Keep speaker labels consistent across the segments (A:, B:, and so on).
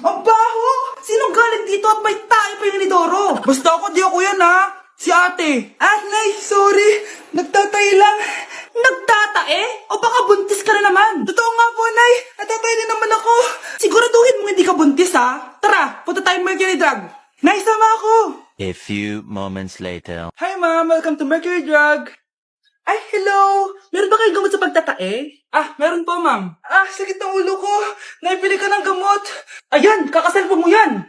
A: Ang baho! Sinong galing dito at may tae pa yung inidoro? Basta ako, di ako yan ha! Si ate! Nay, sorry! Nagtatay lang! Nagtatae? O baka buntis ka na naman? Totoo nga po, Nay! Natatay din naman ako! Siguraduhin mo hindi ka buntis ha! Tara, punta tayong Mercury Drug! Nay, sama ako!
B: A few moments later.
A: Hi ma'am, welcome to Mercury Drug! Ay, hello! Meron ba kayong gamot sa pagtatae? Meron po, ma'am. Sakit ng ulo ko. Naipili ka ng gamot. Ayan, kakaselfon mo yan.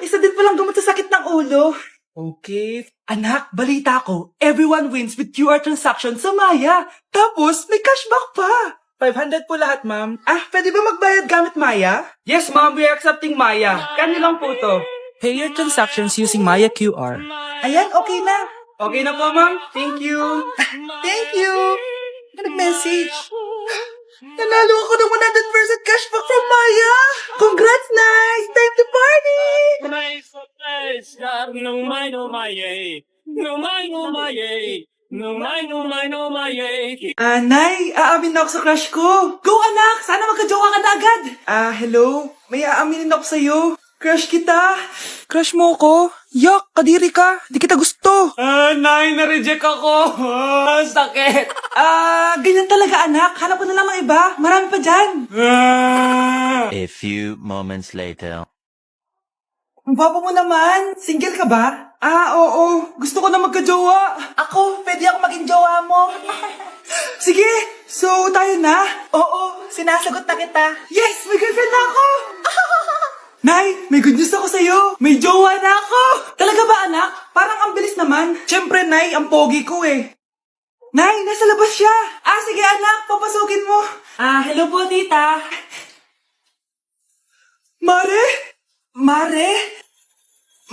A: Isa din palang gamot sa sakit ng ulo. Okay. Anak, balita ko, everyone wins with QR transaction sa Maya. Tapos, may cashback pa. 500 po lahat, ma'am. Pwede ba magbayad gamit Maya? Yes, ma'am, we are accepting Maya. Kanilang po to. Pay your transactions using Maya QR. Ayan, okay na. Okay na po, ma'am. Thank you. Thank you. Nag-message. Nanalo ako ng 100% cashback from Maya. Congrats, nice. Time to party. Nay, aamin na ako sa crush ko. Go, anak. Sana magka-jowa ka na agad. Hello. May aaminin ako sa'yo. Crush kita. Crush mo ko? Yak, kadiri ka. Di kita gusto. Nay, na-reject ako. Sakit. Ganyan talaga, anak. Hanap ko na lang ng iba. Marami pa dyan.
B: A few moments later.
A: Ang gwapo mo naman. Single ka ba? Oo. Gusto ko na magka-jowa. Ako, pwede ako maging jowa mo. Sige, so tayo na? Oo, sinasagot na kita. Yes, may girlfriend na ako. Nay, may good news ako sa'yo. May jowa na ako. Talaga ba, anak? Parang ang bilis naman. Siyempre, Nay, ang pogi ko eh. Nay, nasa labas siya. Sige anak, papasukin mo. Hello po, tita. Mare? Mare?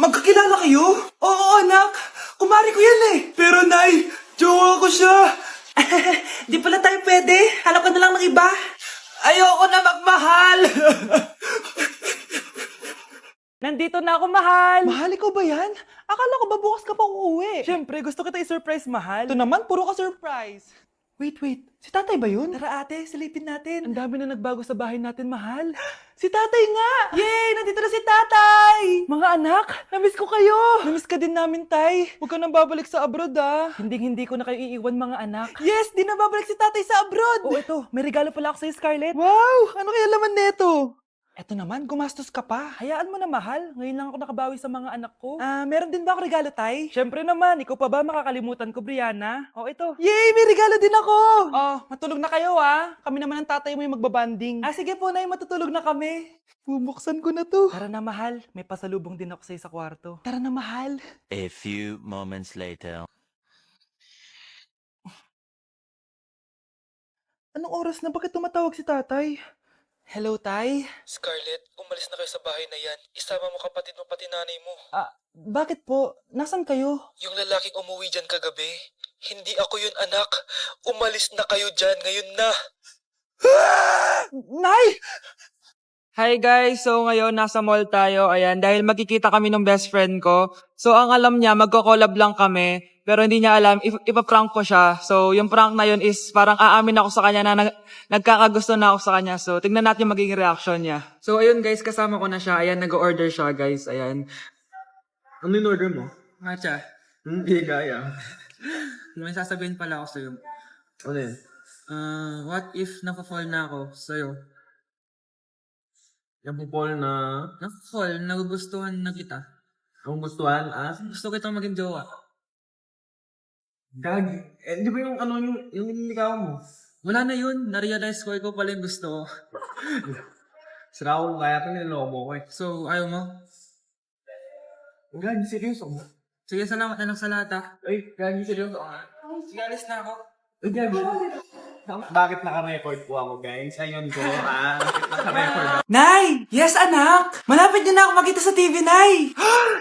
A: Magkakilala kayo? Oo, anak. Kumari ko yan eh. Pero, Nay, jowa ko siya. Di pala tayo pwede. Hanap ka na lang ng iba. Ayoko na magmahal. Nandito na ako, mahal. Mahal, ikaw ba yan? Akala ko ba bukas ka pa uuwi? Siyempre, gusto kita i-surprise, mahal. Ito naman, puro ka surprise. Wait. Si tatay ba yun? Tara ate, silipin natin. Ang dami na nagbago sa bahay natin, mahal. Si tatay nga! Yay! Nandito na si tatay! Mga anak, namiss ko kayo! Namiss ka din namin, tay. Huwag ka nang babalik sa abroad, Hindi ko na kayo iiwan, mga anak. Yes! Di na babalik si tatay sa abroad! Oh, ito. May regalo pala ako sa'yo, Scarlett. Wow! Ano kaya laman neto? Eto naman, gumastos ka pa. Hayaan mo na, mahal. Ngayon lang ako nakabawi sa mga anak ko. Meron din ba ako regalo, tay? Siyempre naman, ikaw pa ba makakalimutan ko, Brianna? Ito. Yay! May regalo din ako! Matulog na kayo, Kami naman ang tatay mo yung magbabanding. Sige po, nay, matutulog na kami. Bubuksan ko na to. Tara na, mahal. May pasalubong din ako sa'yo sa kwarto. Tara na, mahal.
B: A few moments later.
A: Anong oras na? Bakit tumatawag si tatay? Hello, tay?
C: Scarlett, umalis na kayo sa bahay na yan. Isama mo kapatid mo pati nanay mo.
A: Bakit po? Nasaan kayo?
C: Yung lalaking umuwi dyan kagabi, hindi ako yun, anak. Umalis na kayo dyan ngayon na.
A: Nay!
D: Hi guys! So ngayon nasa mall tayo, ayan, dahil magkikita kami ng best friend ko. So ang alam niya, magko-collab lang kami, pero hindi niya alam, ipaprank ko siya. So yung prank na yun is parang aamin ako sa kanya na nagkakagusto na ako sa kanya. So tignan natin yung magiging reaction niya. So ayun guys, kasama ko na siya, ayan, nag-order siya guys, ayan.
E: Ano yung order mo?
D: Matcha,
E: Hindi gaya.
D: may sasabihin pala ako sa'yo.
E: Ano yun?
D: What if napafall na ako sa'yo?
E: Yung pupol na
D: Napafall, nagugustuhan na kita.
E: ang gustuhan,
D: Gusto kitang maging jowa.
E: Gag. Di ba yung ano yung nilikaw mo?
D: Wala na yun, na-realize ko, ikaw pala yung gusto ko.
E: Sira ko kaya ka niloko mo ko eh.
D: So, ayaw mo?
E: Gag, seryoso mo?
D: Sige, salamat na lang sa lahat
E: Ay, gag, seryoso ka.
D: Sige, alis na ako.
E: Ay, gag. Bakit naka-record po ako, guys? Ayun ko, Bakit naka-record ako?
A: Nay! Yes, anak! Malapit niyo na ako makita sa TV, Nay!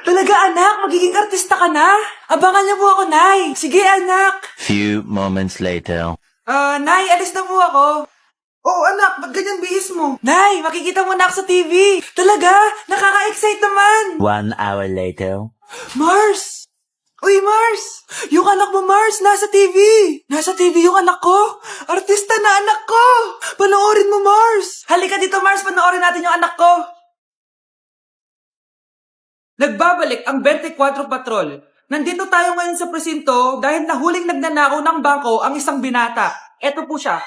A: Talaga, anak! Magiging artista ka na! Abangan niyo po ako, Nay! Sige, anak!
B: Few moments later.
A: Nay, alis na po ako. Oo, anak, ba't ganyan bihis mo? Nay, makikita mo na ako sa TV! Talaga? Nakaka-excite naman!
B: 1 hour later.
A: Mars! Uy, Mars! Yung anak mo, Mars, nasa TV! Nasa TV yung anak ko! Artista na anak ko! Panoorin mo, Mars! Halika dito, Mars, panoorin natin yung anak ko!
D: Nagbabalik ang 24 Patrol. Nandito tayo ngayon sa presinto dahil nahuling nagnanakaw ng bangko ang isang binata. Eto po siya.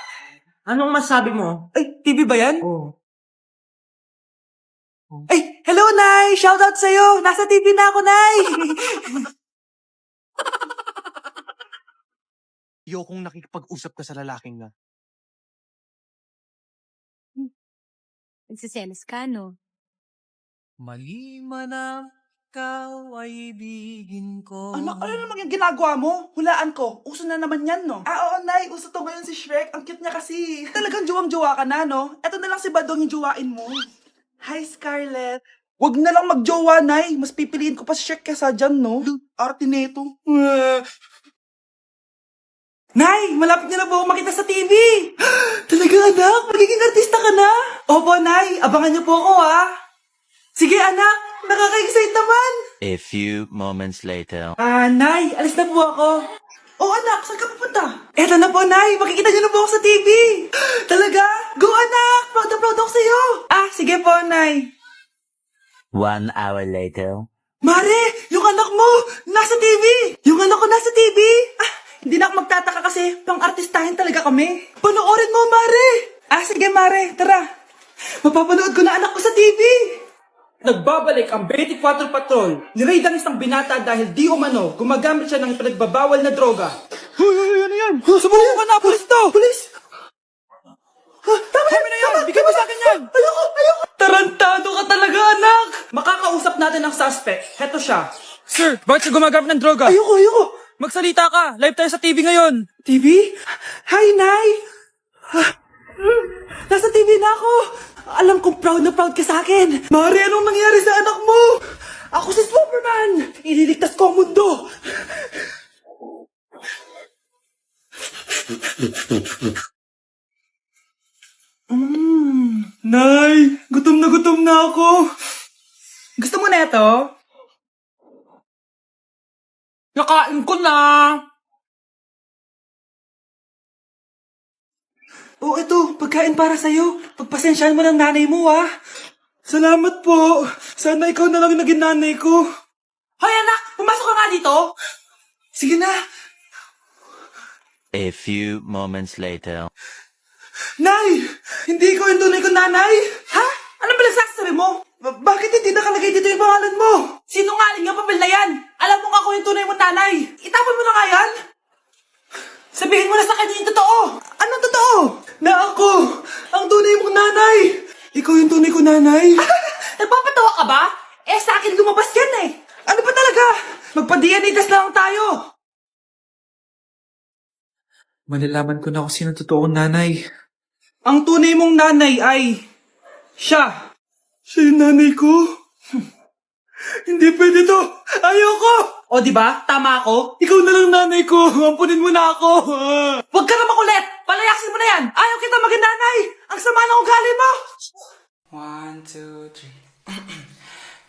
F: Anong masabi mo?
D: Ay, TV ba yan?
F: Oh.
D: Ay, hello, Nay! Shoutout sa'yo! Nasa TV na ako, Nay!
E: Ayokong nakikipag-usap ka sa lalaking na.
G: Nagsiselos ka, no?
F: Mali man ang ikaw ay ibigin ko.
A: Anak, ano naman yung ginagawa mo? Hulaan ko. Uso na naman yan, no? Oo, Nay. Uso to ngayon si Shrek. Ang cute niya kasi. Talagang juwang-juwa ka na, no? Eto na lang si Badong yung juwain mo. Hi, Scarlett. Wag na lang magjowa, Nay. Mas pipiliin ko pa si Shrek kesa dyan, no? Arte neto.
D: Nay, malapit na po ako makita sa TV! Talaga, anak? Magiging artista ka na? Opo, Nay. Abangan niyo po ako, ha? Sige, anak. Nakaka-excite naman.
B: A few moments later.
D: Nay. Alis na po ako. Oh, anak. Saan ka pupunta? Eto na po, Nay. Makikita niyo na po ako sa TV. Talaga? Go, anak. Proud na proud ako sa'yo. Sige po, Nay.
B: 1 hour later.
D: Mare, yung anak mo, nasa TV. Yung anak ko nasa TV. Hindi na ako magtataka kasi pang-artistahin talaga kami. Panoorin mo, Mare. Sige, Mare. Tara. Mapapanood ko na anak ko sa TV. Nagbabalik ang 24 Patrol. Niraid ang isang binata dahil di umano gumagamit siya ng pinagbabawal na droga.
A: Ano yan? Sumuko ka na, pulis to! Pulis! Tama na yan! Bigay mo sa akin yan! Ayoko!
D: Tarantado ka talaga, anak! Makakausap natin ang suspect. Heto siya. Sir, bakit siya gumagamit ng droga?
A: Ayoko!
D: Magsalita ka! Live tayo sa TV ngayon!
A: TV? Hi, Nay! Nasa TV na ako! Alam kong proud na proud ka sa akin! Mari, anong nangyari sa anak mo? Ako si Superman! Ililigtas ko ang mundo! Nay! Gutom na ako!
D: Gusto mo na ito? Nakain ko na!
A: Ito, pagkain para sa'yo. Pagpasensyaan mo ng nanay mo, ha? Salamat po. Sana ikaw na lang yung naging nanay ko.
D: Hoy anak! Pumasok ka nga dito!
A: Sige na.
B: A few moments later.
A: Nay! Hindi ikaw yung tunay kong nanay?
D: Ha? Ano ba nagsasabi mo?
A: Bakit hindi nakalagay dito yung pangalan mo?
D: Sinungaling yung papel na yan! Alam mo nga ako yung tunay mong nanay! Itapon mo na nga yan! Sabihin mo na sa kanya yung totoo!
A: Anong totoo? Na ako, ang tunay mong nanay. Ikaw yung tunay kong nanay?
D: Nagpapatawa ka ba? Sa akin lumabas yan eh!
A: Ano ba talaga? Magpa-DNA test lang tayo.
F: Malalaman ko na kung sino totoong nanay.
A: Ang tunay mong nanay ay siya. Siya yung nanay ko? Hindi pwede to. Ayoko.
D: O di ba? Tama ako?
A: Ikaw na lang nanay ko. Ampunin mo na ako.
D: Huwag ka na makulit! Palayasin mo na yan! Ayaw kita maging nanay! Ang sama ng ugali mo! 1, 2,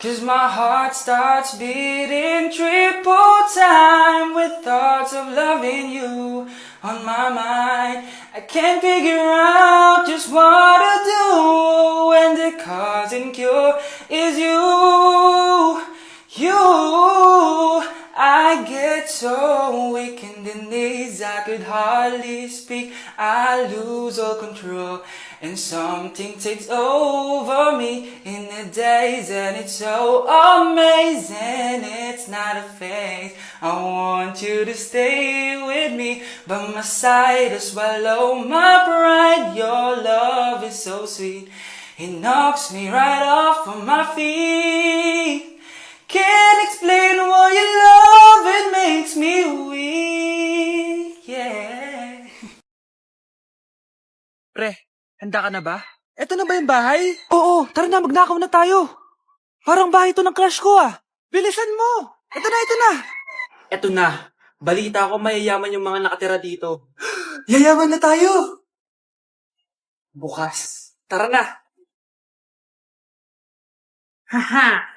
D: 3 'Cause my heart starts beating triple time with thoughts of loving you on my mind. I can't figure out just what to do when the cause and cure is you. I get so weak in the knees, I could hardly speak. I lose all control, and something takes over me in the days, and it's so amazing. It's not a phase. I want you to stay with me, but my side to swallow my pride. Your love is so sweet, it knocks me right off of my feet. Can't explain why your love, it makes me weak, yeah.
A: Pre, handa ka na ba? Eto na ba yung bahay? Oo, tara na, magnakaw na tayo. Parang bahay to ng crush ko ah. Bilisan mo. Ito na.
D: Eto na, balita ko mayayaman yung mga nakatira dito.
A: Yayaman na tayo.
D: Bukas. Tara na. Haha.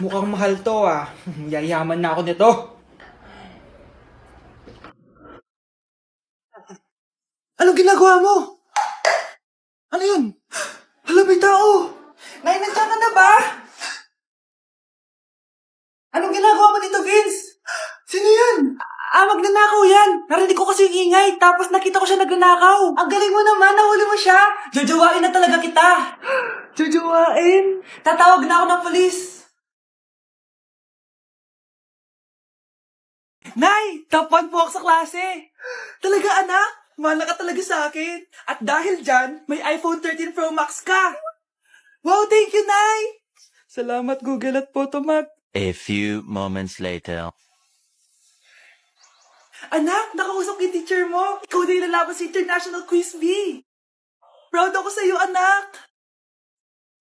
D: Mukhang mahal to ah. Yayaman na ako nito.
A: Anong ginagawa mo? Ano yun? Hala, may tao. na ba? Anong ginagawa mo dito, Vince? Sino yan? Magnanakaw yan. Narinig ko kasi yung ingay, tapos nakita ko siya nagnanakaw. Ang galing mo naman, nahuli mo siya. Jojowain na talaga kita. Jojowain? Tatawag na ako ng polis. Nay, top 1 po ako sa klase. Talaga, anak? Mahal ka talaga sa akin. At dahil dyan, may iPhone 13 Pro Max ka. Wow, thank you, Nay. Salamat, Google at Photomat.
B: A few moments later.
A: Anak, nakausap yung teacher mo. Ikaw na yung lalaban sa International Quiz Bee. Proud ako sa iyo, anak.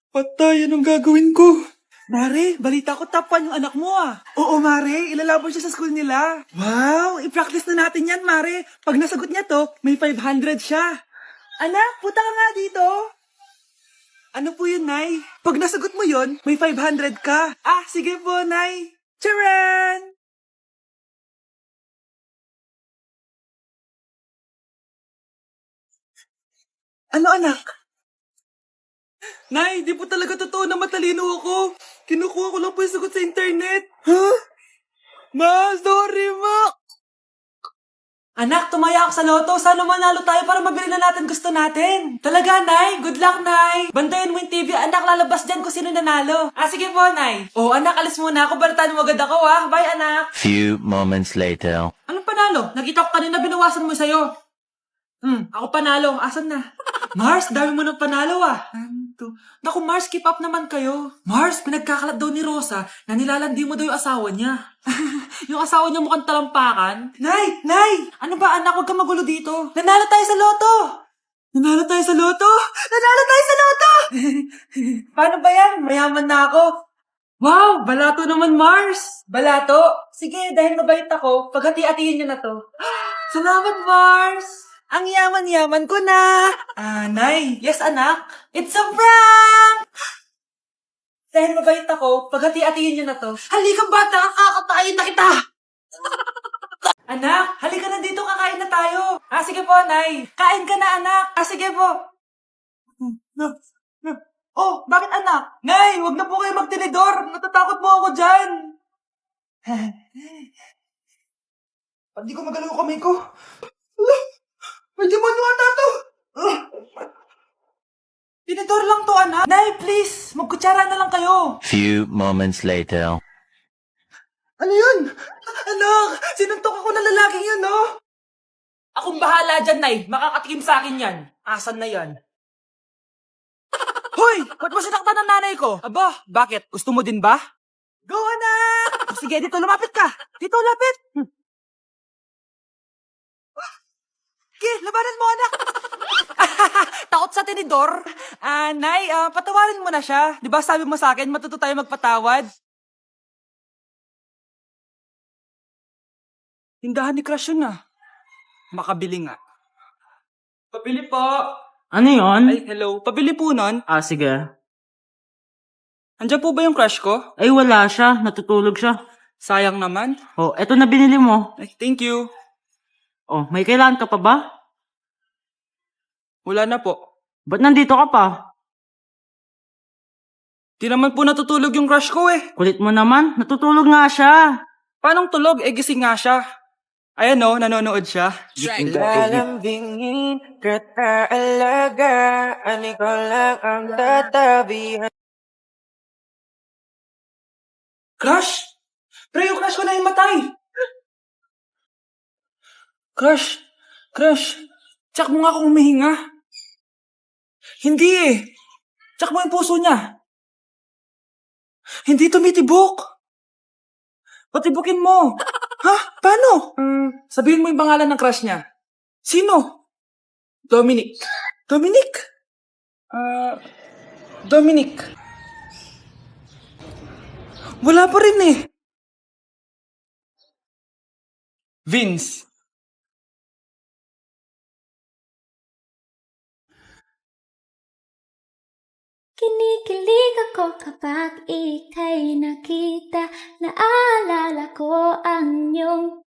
A: Patay, anong gagawin ko? Mare, balita ko top 1 yung anak mo ah. Oo, Mare, ilalaban siya sa school nila. Wow, i-practice na natin yan, Mare. Pag nasagot niya to, may 500 siya. Anak, puta ka nga dito. Ano po yun, Nay? Pag nasagot mo yun, may 500 ka. Sige po, Nay. Charan! Ano, anak? Nay, di po talaga totoo na matalino ako. Kinukuha ko lang po yung sagot sa internet. Huh? Ma, sorry, ma. Anak, tumaya ako sa loto. Sana manalo tayo para mabili na natin gusto natin. Talaga, Nay? Good luck, Nay. Bantayan mo yung TV, anak. Lalabas dyan kung sino nanalo. Sige po, Nay. Anak, alis muna ako. Balitaan mo agad ako, Bye, anak.
B: Few moments later.
A: Anong panalo? Nakita ko kanina binawasan mo sa'yo. Ako panalo. Asan na? Mars, dami mo ng panalo Naku, Mars, keep up naman kayo. Mars, pinagkakalat daw ni Rosa na nilalandi mo daw yung asawa niya. Yung asawa niya mukhang talampakan. Nay! Nay! Ano ba, anak? Huwag ka magulo dito. Nanalo tayo sa loto! Nanalo tayo sa loto! Nanalo tayo sa loto! Paano ba yan? Mayaman na ako. Wow! Balato naman, Mars! Balato? Sige, dahil mabait ako, paghati-hatiin niyo na to. Salamat, Mars! Ang yaman-yaman ko na! Nay! Yes, anak? It's a prank! Dahil mabait ako, paghati-hatiin niyo na to. Halika, bata! Kakatayin na kita! Anak, halika na dito, kakain na tayo. Sige po, Nay. Kain ka na, anak. Sige po. Bakit, anak? Nay, wag na po kayo magtinidor. Natatakot po ako dyan. Hindi ko magalaw kamay ko. May demonyo ata to. Tinidor lang to, anak. Nay, please. Magkutsara na lang kayo.
B: Few moments later.
A: Ano yun? Anak, sinuntok ako ng lalaking yun, no? Akong bahala dyan, Nay. Makakatikim sa akin yan. Asan na yan? Hoy! Ba't mo sinaktan ng nanay ko? Aba, bakit? Gusto mo din ba? Go, anak! Sige, dito lumapit ka. Dito, lapit. Sige, labanan mo, anak. Takot sa tinidor? Nay, patawarin mo na siya. Di ba sabi mo sa akin, matuto tayo magpatawad? Tindahan ni Crush yun Makabili nga. Pabili po.
F: Ano yon?
A: Ay, hello. Pabili po nun.
F: Sige.
A: Andiyan po ba yung crush ko?
F: Ay, wala siya. Natutulog siya.
A: Sayang naman.
F: Eto na binili mo.
A: Ay, thank you.
F: May kailangan ka pa ba?
A: Wala na po.
F: Ba't nandito ka pa?
A: Di naman po natutulog yung crush ko
F: Kulit mo naman. Natutulog nga siya.
A: Paanong tulog? Gising nga siya. Ayan nanonood siya.
G: Lalambingin kita alaga, ikaw lang ang tatabihan.
A: Crush? Pre, yung crush ko na matay. Crush? Tsak mo nga kung humihinga. Hindi Tsak mo yung puso niya. Hindi tumitibok. Patibukin mo. Paano? Sabihin mo yung pangalan ng crush niya. Sino? Dominic. Dominic. Wala pa rin Vince.
H: Kinikilig ako kapag ika'y nakita. Naalala ko ang iyong